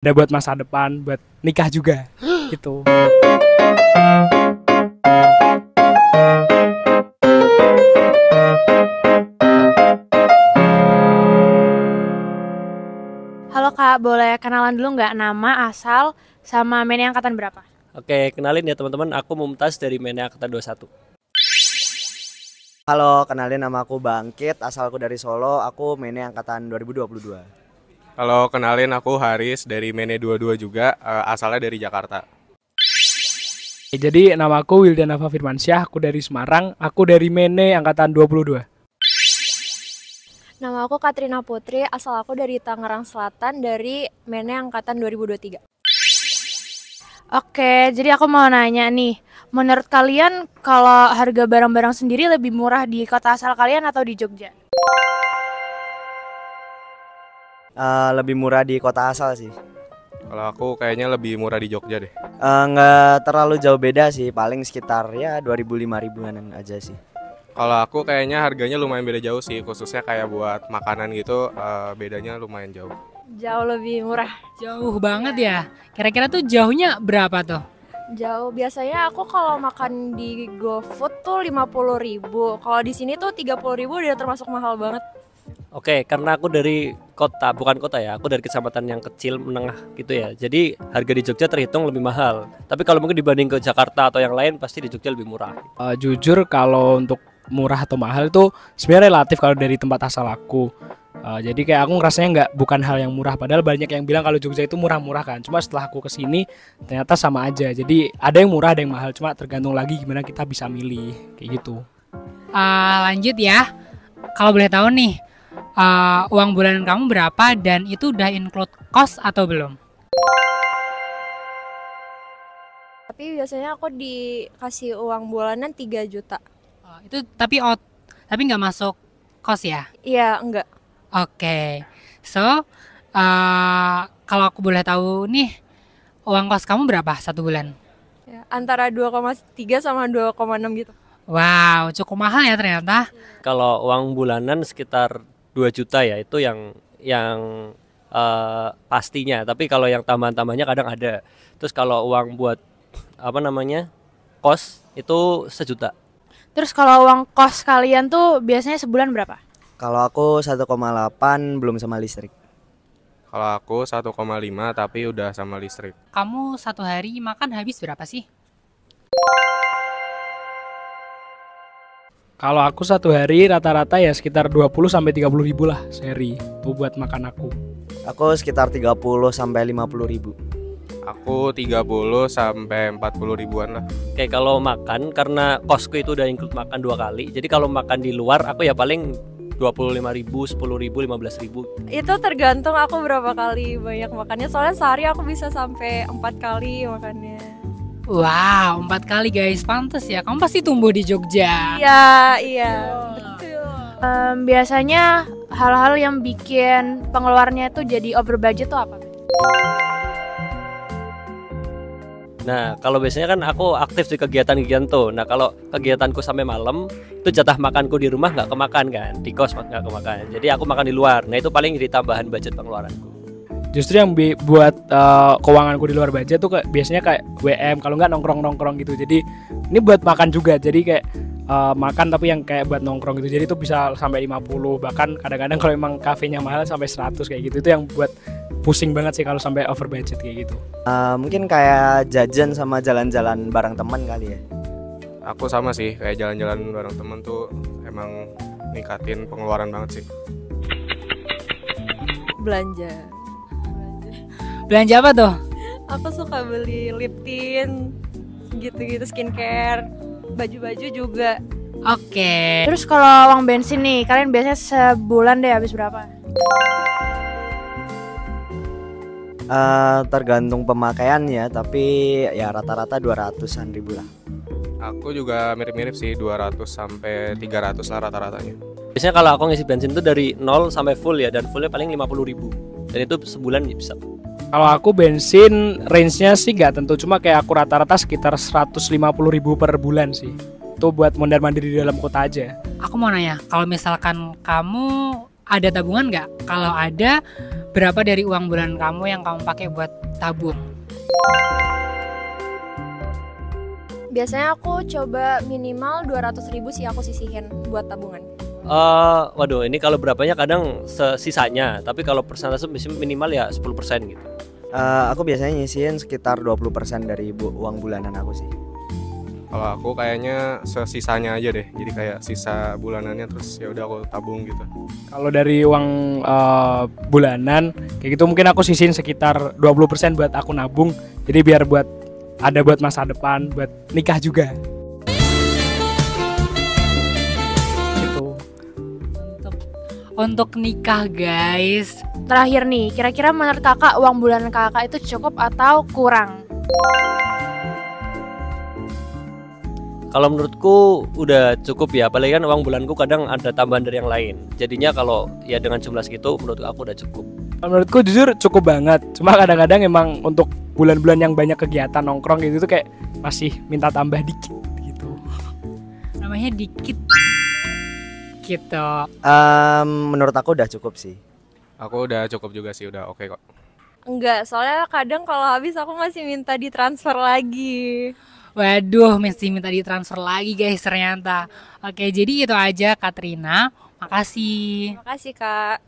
Ada buat masa depan, buat nikah juga gitu. Halo Kak, boleh kenalan dulu nggak nama, asal, sama Mene angkatan berapa? Oke, kenalin ya teman-teman, aku Mumtaz dari Mene Angkatan 21. Halo, kenalin nama aku Bangkit, asalku dari Solo, aku Mene angkatan 2022. Halo, kenalin aku Haris dari Mene 22 juga, asalnya dari Jakarta. Jadi nama aku Wildan Alfa Firmansyah, aku dari Semarang, aku dari Mene angkatan 22. Nama aku Katrina Putri, asal aku dari Tangerang Selatan, dari Mene angkatan 2023. Oke, jadi aku mau nanya nih, menurut kalian kalau harga barang-barang sendiri lebih murah di kota asal kalian atau di Jogja? Lebih murah di kota asal sih. Kalau aku kayaknya lebih murah di Jogja deh. Nggak terlalu jauh beda sih, paling sekitar ya 2.000-5.000-an aja sih. Kalau aku kayaknya harganya lumayan beda jauh sih, khususnya kayak buat makanan gitu, bedanya lumayan jauh. Jauh lebih murah. Jauh banget ya. Kira-kira tuh jauhnya berapa tuh? Jauh, biasanya aku kalau makan di GoFood tuh 50.000. Kalau di sini tuh 30.000 udah termasuk mahal banget. Oke, karena aku dari kota, bukan kota ya, aku dari kecamatan yang kecil menengah gitu ya. Jadi harga di Jogja terhitung lebih mahal. Tapi kalau mungkin dibanding ke Jakarta atau yang lain, pasti di Jogja lebih murah. Jujur kalau untuk murah atau mahal itu sebenarnya relatif kalau dari tempat asal aku. Jadi kayak aku ngerasanya bukan hal yang murah, padahal banyak yang bilang kalau Jogja itu murah-murah kan. Cuma setelah aku kesini ternyata sama aja. Jadi ada yang murah, ada yang mahal. Cuma tergantung lagi gimana kita bisa milih kayak gitu. Lanjut ya. Kalau boleh tahu nih, uang bulanan kamu berapa dan itu udah include cost atau belum? Tapi biasanya aku dikasih uang bulanan 3 juta. Itu tapi nggak masuk cost ya? Iya, enggak. Oke. So, kalau aku boleh tahu nih, uang kos kamu berapa satu bulan? Ya, antara 2,3 sama 2,6 gitu. Wow, cukup mahal ya ternyata. Kalau uang bulanan sekitar 2 juta ya, itu yang pastinya. Tapi kalau yang tambahan-tambahannya kadang ada. Terus kalau uang buat kos itu 1 juta. Terus kalau uang kos kalian tuh biasanya sebulan berapa? Kalau aku 1,8 belum sama listrik. Kalau aku 1,5 tapi udah sama listrik. Kamu satu hari makan habis berapa sih? Kalau aku satu hari rata-rata ya sekitar 20-30 ribu lah sehari. Itu buat makan aku. Aku sekitar 30-50 ribu. Aku 30 sampai 40 ribuan lah. Oke, kalau makan karena kosku itu udah include makan 2 kali. Jadi kalau makan di luar aku ya paling 25.000, 10.000, 15.000. Itu tergantung aku berapa kali banyak makannya. Soalnya sehari aku bisa sampai 4 kali makannya. Wow, 4 kali guys, pantes ya. Kamu pasti tumbuh di Jogja. Iya, betul. Biasanya hal-hal yang bikin pengeluarannya itu jadi over budget tuh apa? Nah, kalau biasanya kan aku aktif di kegiatan-kegiatan tuh. Nah, kalau kegiatanku sampai malam, itu jatah makanku di rumah nggak kemakan kan, di kos nggak kemakan. Jadi aku makan di luar. Nah, itu paling jadi tambahan budget pengeluaranku. Justru yang buat keuanganku di luar budget tuh biasanya kayak WM, kalau nggak nongkrong-nongkrong gitu. Jadi ini buat makan juga. Jadi kayak makan tapi yang kayak buat nongkrong gitu. Jadi itu bisa sampai 50, bahkan kadang-kadang kalau emang kafenya mahal sampai 100 kayak gitu. Itu yang buat pusing banget sih kalau sampai over budget kayak gitu. Mungkin kayak jajan sama jalan-jalan bareng teman kali ya. Aku sama sih, kayak jalan-jalan bareng temen tuh emang ningkatin pengeluaran banget sih. Belanja. Belanja apa tuh? Aku suka beli lip tint, gitu-gitu, skincare, baju-baju juga. Oke. Terus kalau uang bensin nih, kalian biasanya sebulan deh habis berapa? Tergantung pemakaiannya, tapi ya rata-rata 200-an ribu lah. Aku juga mirip-mirip sih, 200 sampai 300 lah rata-ratanya. Biasanya kalau aku ngisi bensin tuh dari 0 sampai full ya, dan fullnya paling 50.000. Dan itu sebulan bisa. Kalau aku bensin range-nya sih nggak tentu, cuma kayak aku rata-rata sekitar 150 ribu per bulan sih. Itu buat mondar-mandir di dalam kota aja. Aku mau nanya, kalau misalkan kamu ada tabungan nggak? Kalau ada, berapa dari uang bulanan kamu yang kamu pakai buat tabung? Biasanya aku coba minimal 200.000 sih aku sisihin buat tabungan. Waduh, ini kalau berapanya kadang sisanya, tapi kalau persentase minimal ya 10% gitu. Aku biasanya nyisihin sekitar 20% dari uang bulanan aku sih. Kalau aku kayaknya sesisanya aja deh. Jadi kayak sisa bulanannya terus ya udah aku tabung gitu. Kalau dari uang bulanan kayak gitu mungkin aku sisihin sekitar 20% buat aku nabung. Jadi biar ada buat masa depan, buat nikah juga. Gitu. Untuk nikah guys. Terakhir nih, kira-kira menurut kakak uang bulanan kakak itu cukup atau kurang? Kalau menurutku udah cukup ya, apalagi kan uang bulanku kadang ada tambahan dari yang lain. Jadinya kalau ya dengan jumlah segitu menurut aku udah cukup. Menurutku jujur cukup banget. Cuma kadang-kadang emang untuk bulan-bulan yang banyak kegiatan nongkrong gitu tuh kayak masih minta tambah dikit gitu. Namanya dikit gitu. Menurut aku udah cukup sih. Aku udah cukup juga sih, udah oke kok. Enggak, soalnya kadang kalau habis aku masih minta ditransfer lagi. Waduh, mesti minta ditransfer lagi guys ternyata. Oke, jadi itu aja Katrina. Makasih. Makasih Kak.